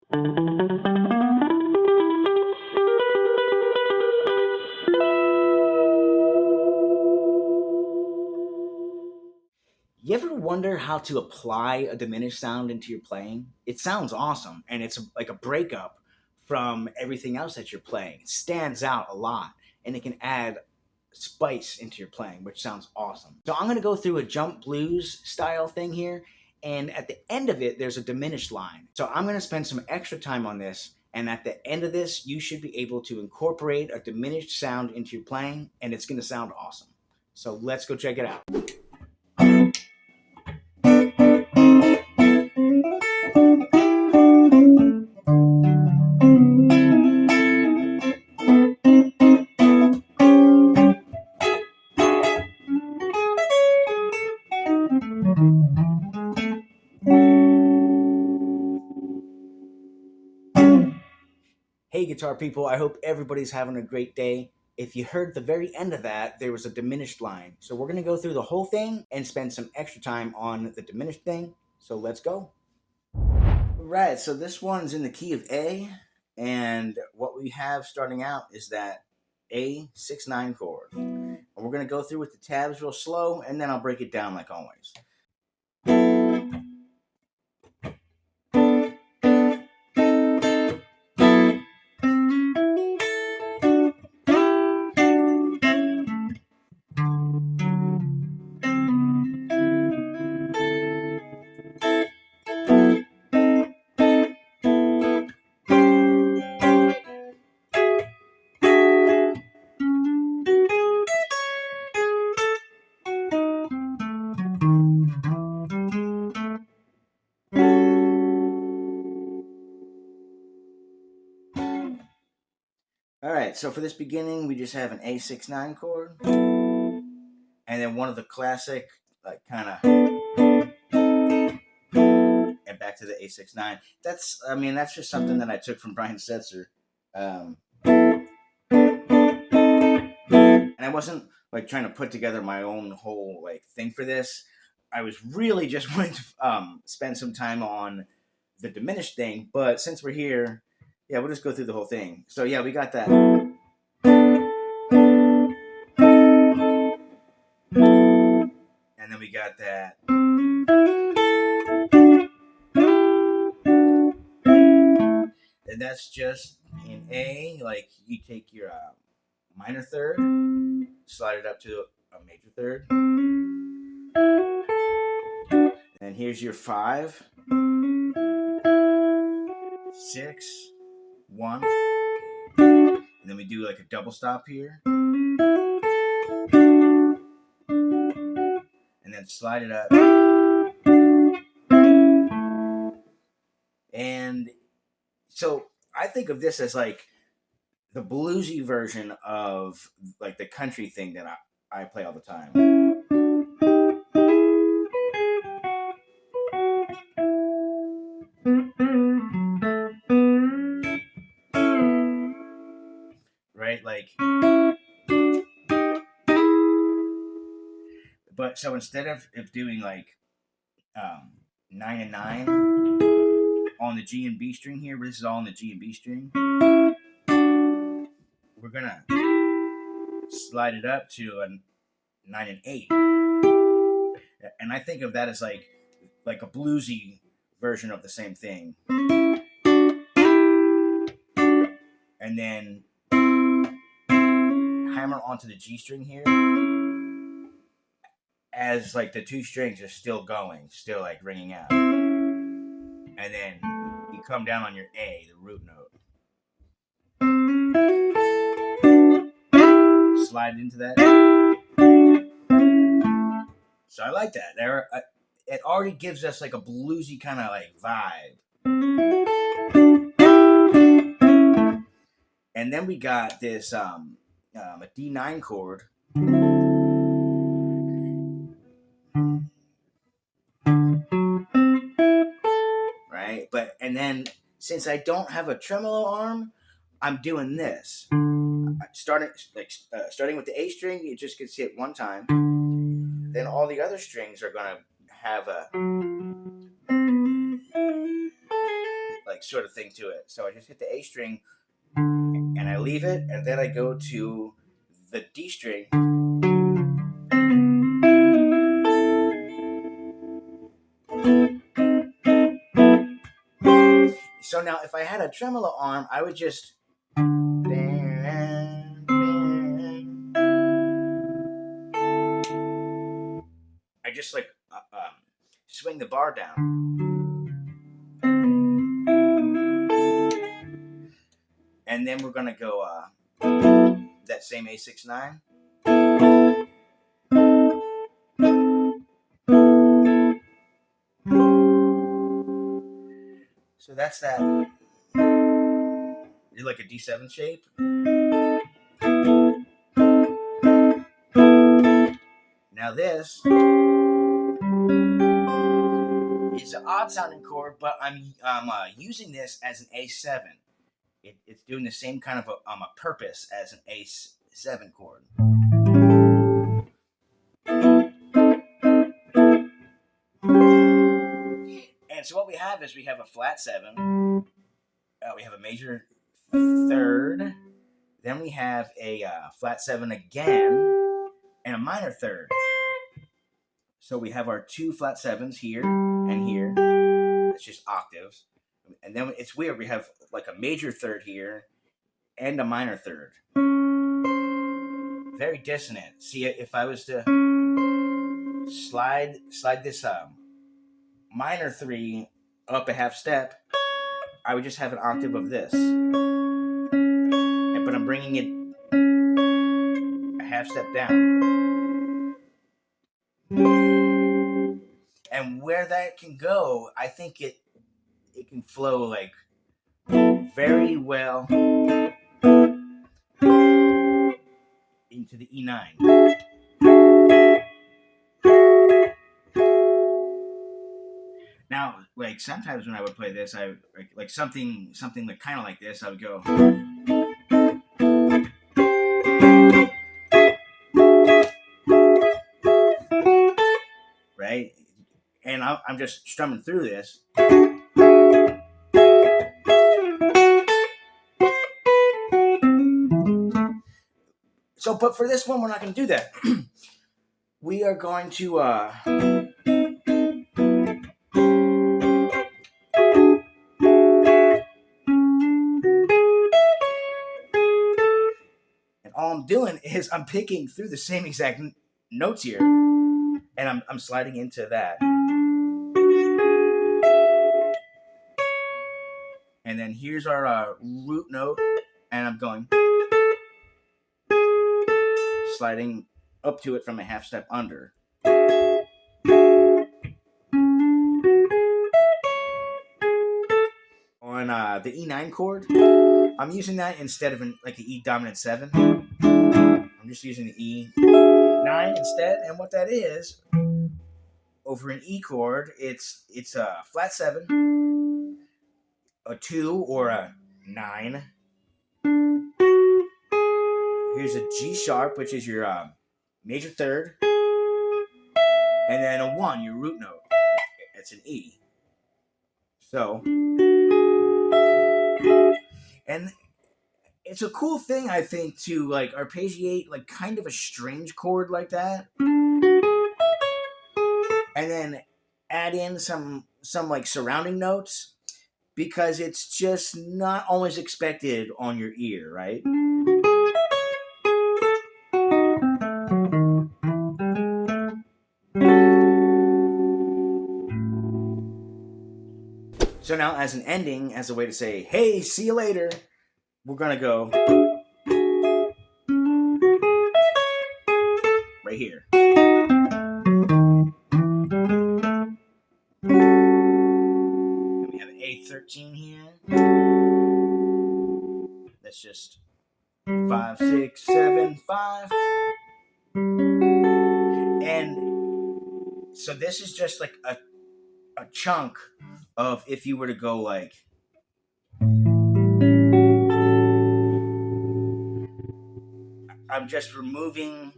You ever wonder how to apply a diminished sound into your playing? It sounds awesome, and it's like a breakup from everything else that you're playing. It stands out a lot, and it can add spice into your playing, which sounds awesome. So I'm going to go through a jump blues style thing here, and at the end of it, there's a diminished line. So I'm going to spend some extra time on this, and at the end of this, you should be able to incorporate a diminished sound into your playing, and it's going to sound awesome. So let's go check it out. Hey, guitar people, I hope everybody's having a great day. If you heard the very end of that, there was a diminished line. So we're going to go through the whole thing and spend some extra time on the diminished thing. So let's go. Right, so this one's in the key of A, and what we have starting out is that A6-9 chord. And we're going to go through with the tabs real slow, and then I'll break it down like always. All right, so for this beginning, we just have an A6-9 chord, and then one of the classic, like kind of, and back to the A6-9. That's just something that I took from Brian Setzer. And I wasn't like trying to put together my own whole like thing for this. I was really just wanting to spend some time on the diminished thing, but since we're here, yeah, we'll just go through the whole thing. So yeah, we got that. And then we got that. And that's just in A, like you take your minor third, slide it up to a major third. And here's your 5, 6, 1. And then we do like a double stop here. And then slide it up. And so I think of this as like the bluesy version of like the country thing that I play all the time. Right? Like, but so instead of doing like 9 and 9 on the G and B string here, this is all on the G and B string. We're gonna slide it up to a 9 and 8, and I think of that as like a bluesy version of the same thing. And then hammer onto the G string here, as like the 2 strings are still going, still like ringing out. And then you come down on your A, the root note. Slide into that. So I like that. It already gives us like a bluesy kind of like vibe. And then we got this a D9 chord. Right? And then since I don't have a tremolo arm, I'm doing this. Starting with the A string, it just gets hit one time. Then all the other strings are gonna have a like sort of thing to it. So I just hit the A string and I leave it, and then I go to the D string. So now if I had a tremolo arm, I would just I just like swing the bar down. And then we're gonna go that same A6-9. So that's that. You're like a D7 shape. Now this is an odd sounding chord, but I'm using this as an A7. It's doing the same kind of a purpose as an A7 chord. And so what we have is we have a flat 7, we have a major 3rd, then we have a flat 7 again, and a minor 3rd. So we have our 2 flat 7s here and here. That's just octaves. And then it's weird, we have like a major 3rd here and a minor 3rd. Very dissonant. See, if I was to slide this minor 3 up a half step, I would just have an octave of this. But I'm bringing it a half step down. And where that can go, I think it can flow like very well into the E9. Now, like sometimes when I would play this, I like something like kind of like this. I would go. Right? And I'm just strumming through this. So, but for this one, we're not going to do that. We are going to and all I'm doing is I'm picking through the same exact notes here, and I'm sliding into that. And then here's our root note, and I'm going sliding up to it from a half step under. On the E9 chord, I'm using that instead of like the E dominant 7. I'm just using the E9 instead, and what that is, over an E chord, it's a flat 7, a 2, or a 9. Here's a G sharp, which is your major 3rd, and then a 1, your root note. It's an E. So, and it's a cool thing, I think, to like arpeggiate like kind of a strange chord like that, and then add in some like surrounding notes, because it's just not always expected on your ear, right? So now, as an ending, as a way to say, hey, see you later, we're gonna go right here. And we have an A13 here. That's just 5, 6, 7, 5. And so this is just like a chunk of, if you were to go like, I'm just removing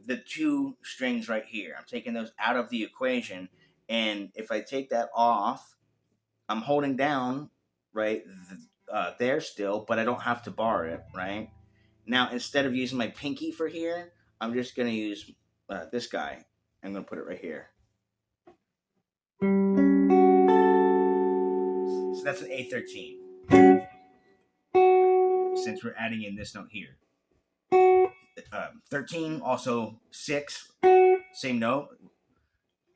the 2 strings right here. I'm taking those out of the equation. And if I take that off, I'm holding down right there still, but I don't have to bar it, right? Now, instead of using my pinky for here, I'm just going to use this guy. I'm going to put it right here. So that's an A13. Since we're adding in this note here. 13, also 6, same note.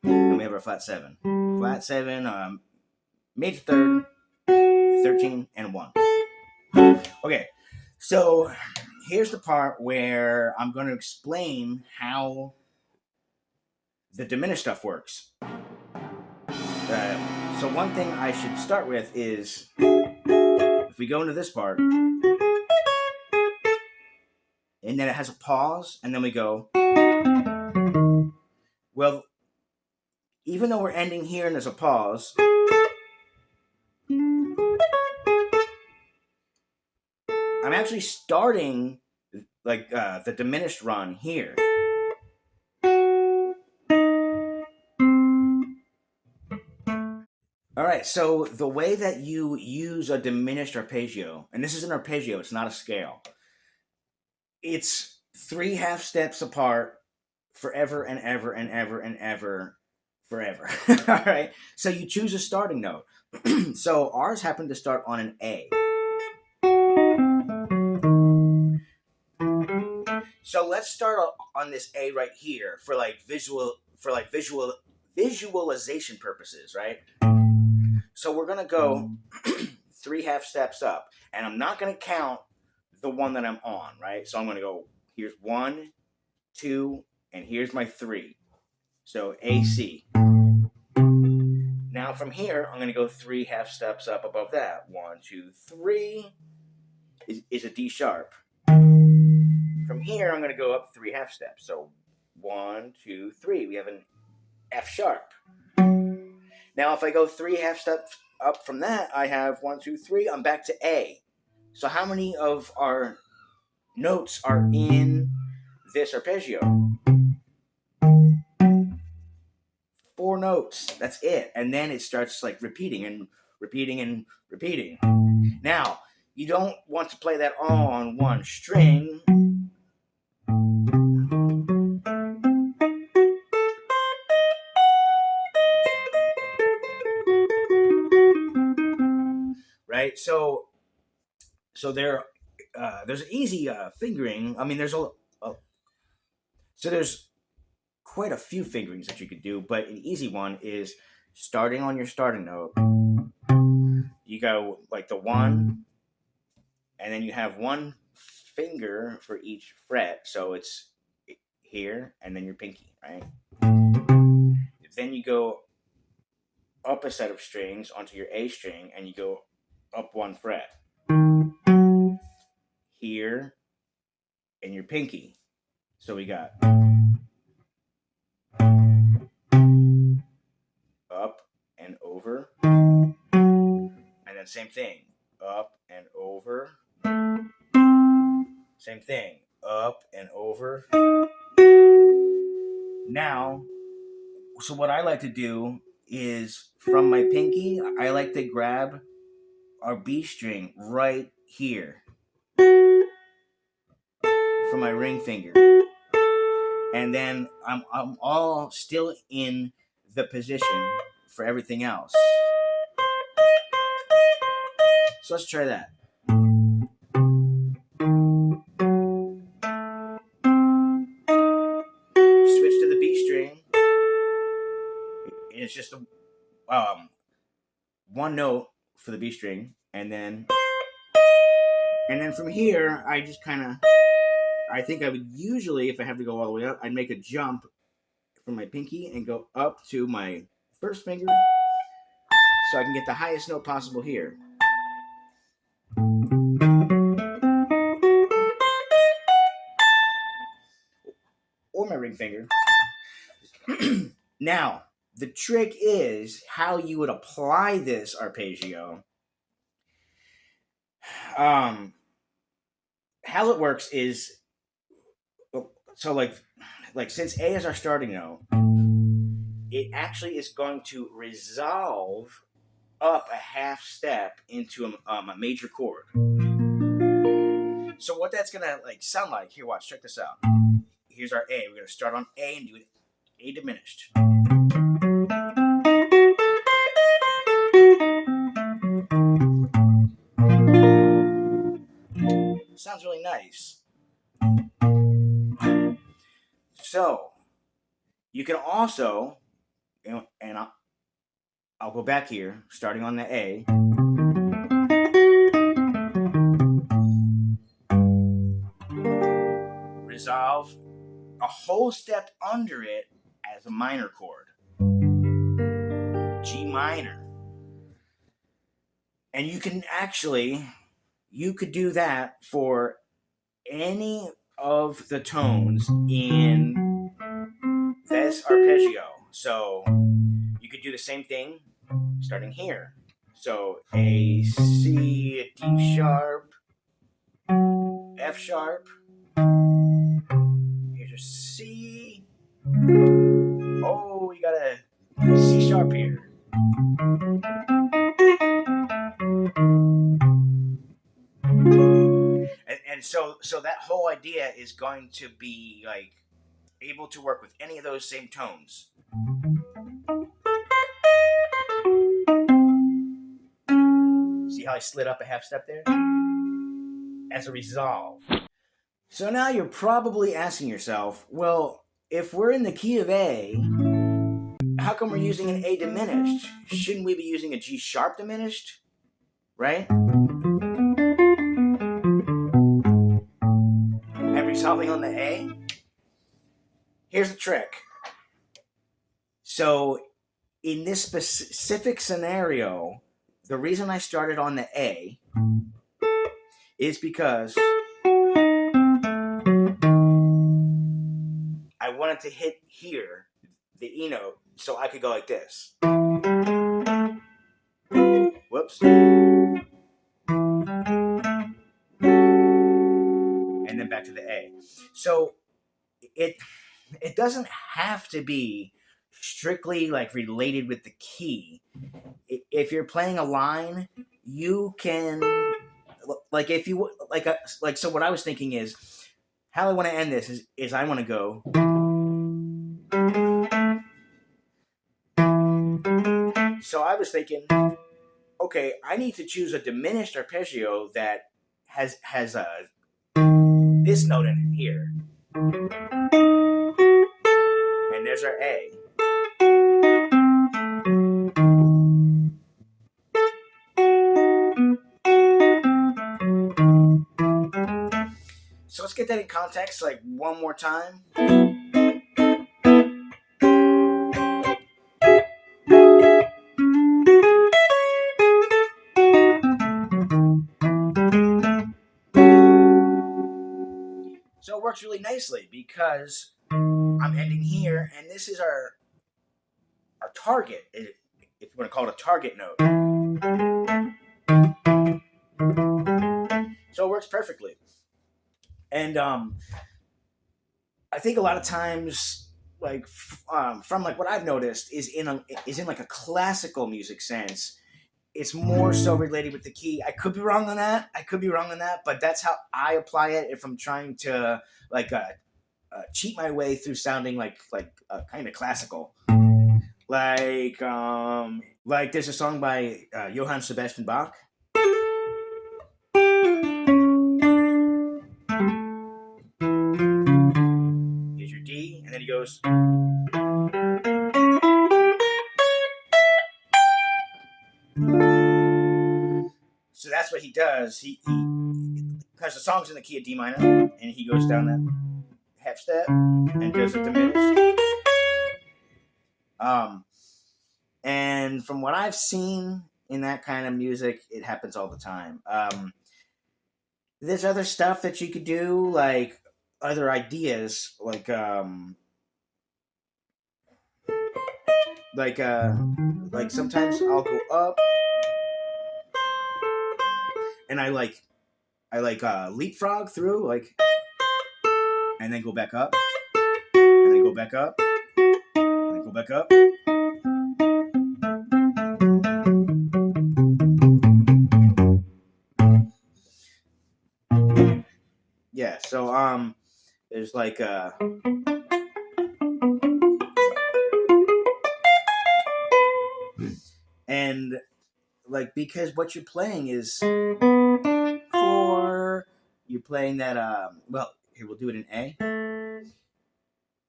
And we have our flat 7. Flat 7, major third, 13, and 1. Okay, so here's the part where I'm going to explain how the diminished stuff works. So one thing I should start with is, if we go into this part, and then it has a pause, and then we go, well, even though we're ending here and there's a pause, I'm actually starting like the diminished run here. All right, so the way that you use a diminished arpeggio, and this is an arpeggio, it's not a scale. It's 3 half steps apart forever and ever and ever and ever forever. All right, so you choose a starting note. So ours happened to start on an A. So let's start on this A right here for visualization purposes, right? So we're gonna go 3 half steps up, and I'm not gonna count the one that I'm on, right? So I'm gonna go, here's 1, 2, and here's my 3. So A, C. Now from here, I'm gonna go 3 half steps up above that. 1, 2, 3 is a D sharp. From here, I'm gonna go up 3 half steps. So 1, 2, 3. We have an F sharp. Now, if I go 3 half steps up from that, I have 1, 2, 3. I'm back to A. So how many of our notes are in this arpeggio? 4 notes. That's it. And then it starts like repeating and repeating and repeating. Now, you don't want to play that all on one string. Right? So there's an easy fingering. I mean, there's quite a few fingerings that you could do, but an easy one is starting on your starting note. You go like the 1, and then you have 1 finger for each fret, so it's here, and then your pinky, right? Then you go up a set of strings onto your A string, and you go up 1 fret. Here, and your pinky. So we got up and over, and then same thing, up and over, same thing, up and over. Now, so what I like to do is from my pinky, I like to grab our B string right here from my ring finger, and then I'm all still in the position for everything else. So let's try that. Switch to the B string. It's just a 1 note for the B string, and then from here, I just kind of, I think I would usually, if I have to go all the way up, I'd make a jump from my pinky and go up to my first finger, so I can get the highest note possible here. Or my ring finger. Now, the trick is how you would apply this arpeggio. How it works is, so like since A is our starting note, it actually is going to resolve up a half step into a major chord. So what that's gonna like sound like, here, watch, check this out. Here's our A. We're gonna start on A and do it A diminished. Sounds really nice. So you can also, and I'll go back here, starting on the A. Resolve a whole step under it as a minor chord. G minor. And you can actually, you could do that for any of the tones in this arpeggio. So you could do the same thing starting here. So A, C, D sharp, F sharp. Here's your C. Oh, you got a C sharp here. And so that whole idea is going to be like able to work with any of those same tones. See how I slid up a half step there? As a resolve. So now you're probably asking yourself, well, if we're in the key of A, how come we're using an A diminished? Shouldn't we be using a G sharp diminished? Right? And resolving on the A? Here's the trick. So in this specific scenario, the reason I started on the A is because I wanted to hit here, the E note, so I could go like this. Whoops. And then back to the A. So it doesn't have to be strictly like related with the key. If you're playing a line, you can like if you like so what I was thinking is how I want to end this is I want to go. So I was thinking, okay, I need to choose a diminished arpeggio that has this note in it here. And there's our A. So let's get that in context like one more time. So it works really nicely because I'm ending here, and this is our target, if you want to call it a target note. So it works perfectly. And I think a lot of times, like from like what I've noticed is in like a classical music sense, it's more so related with the key. I could be wrong on that. But that's how I apply it if I'm trying to like cheat my way through sounding like kind of classical. Like there's a song by Johann Sebastian Bach. Here's your D, and then he goes. So that's what he does. He because the song's in the key of D minor, and he goes down that half step and does a diminished. And from what I've seen in that kind of music, it happens all the time. There's other stuff that you could do, like other ideas, like sometimes I'll go up, and I leapfrog through, like, and then go back up, and then go back up, and then go back up. Yeah. So there's like and like because what you're playing is four. You're playing that well, here we'll do it in A.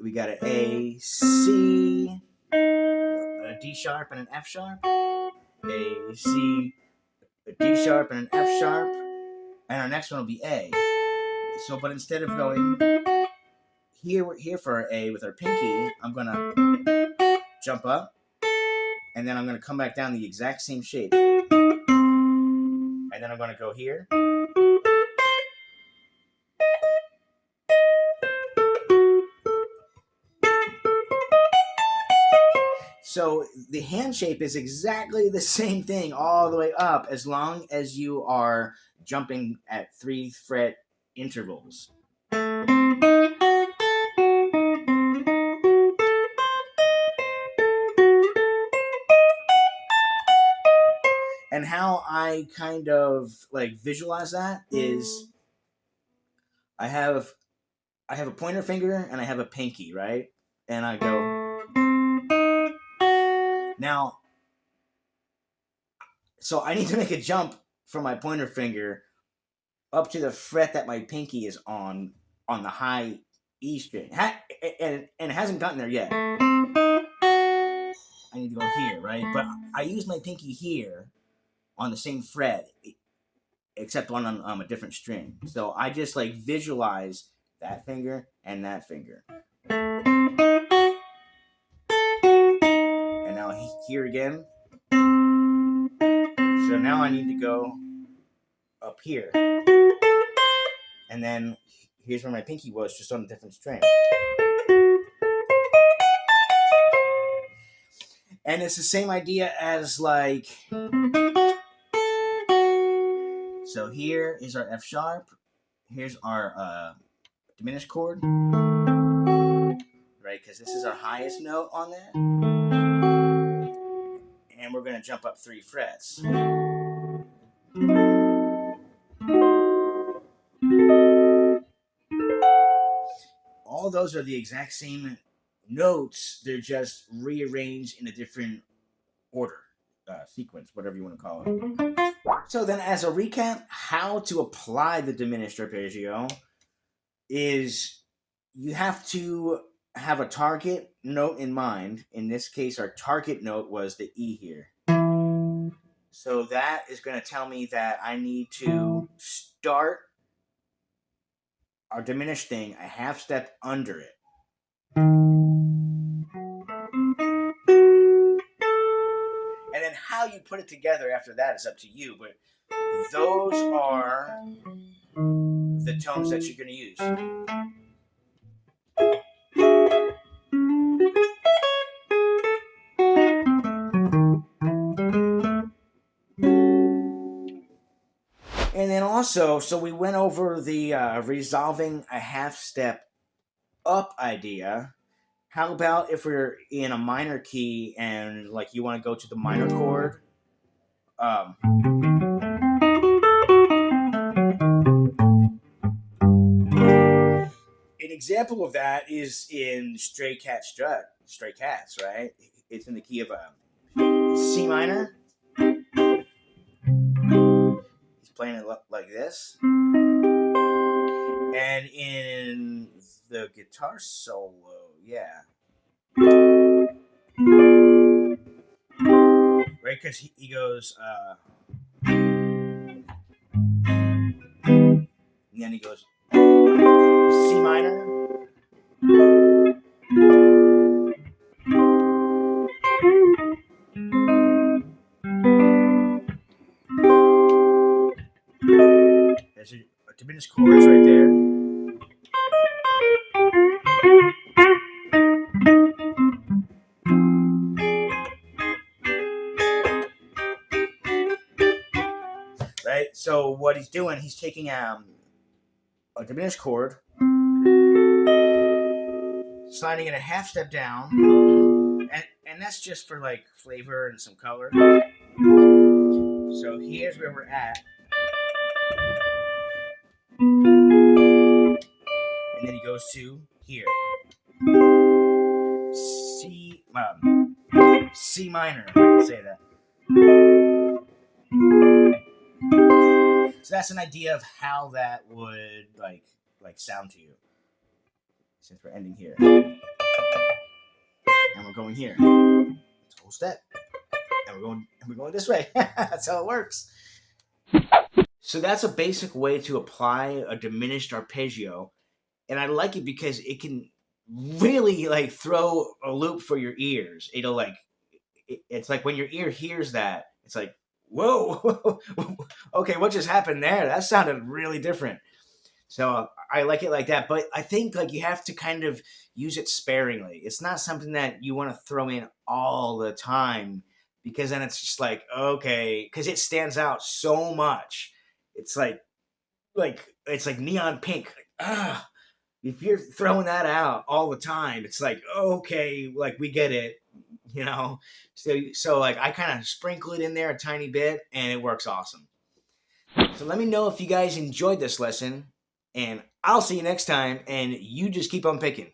We got an A, C, a D sharp and an F sharp. A, C, a D sharp and an F sharp. And our next one will be A. So but instead of going here for our A with our pinky, I'm gonna jump up and then I'm gonna come back down the exact same shape. And then I'm gonna go here. So the hand shape is exactly the same thing all the way up as long as you are jumping at 3 fret intervals. And how I kind of like visualize that is I have a pointer finger and I have a pinky, right? And I go. Now, so I need to make a jump from my pointer finger up to the fret that my pinky is on the high E string. And it hasn't gotten there yet. I need to go here, right? But I use my pinky here on the same fret, except on a different string. So I just like visualize that finger and that finger. And now here again. So now I need to go up here. And then here's where my pinky was, just on a different string. And it's the same idea as like, so here is our F sharp. Here's our diminished chord, right? Because this is our highest note on there. And we're going to jump up 3 frets. All those are the exact same notes. They're just rearranged in a different order, sequence, whatever you want to call it. So then as a recap, how to apply the diminished arpeggio is you have to have a target note in mind. In this case, our target note was the E here. So that is going to tell me that I need to start our diminished thing a half step under it. And then how you put it together after that is up to you. But those are the tones that you're going to use. And then also, so we went over the resolving a half step up idea. How about if we're in a minor key and like you want to go to the minor chord? An example of that is in Stray Cats, right? It's in the key of C minor. He's playing it like this. And in the guitar solo, yeah. Right, because he goes, and then he goes C minor. There's a diminished chords right there. Right? So what he's doing, he's taking a diminished chord, sliding it a half step down, and that's just for like flavor and some color. So here's where we're at. goes to here. C minor, if I can say that. So that's an idea of how that would like sound to you. Since we're ending here. And we're going here. It's a whole step. And we're going this way. That's how it works. So that's a basic way to apply a diminished arpeggio. And I like it because it can really like throw a loop for your ears. It'll like it's like when your ear hears that, it's like, whoa, okay, what just happened there? That sounded really different. So I like it like that, but I think like you have to kind of use it sparingly. It's not something that you want to throw in all the time because then it's just like, okay, because it stands out so much. It's like it's like neon pink. Ah, if you're throwing that out all the time, it's like, okay, like we get it, you know. So like I kind of sprinkle it in there a tiny bit, and it works awesome. So let me know if you guys enjoyed this lesson, and I'll see you next time. And you just keep on picking.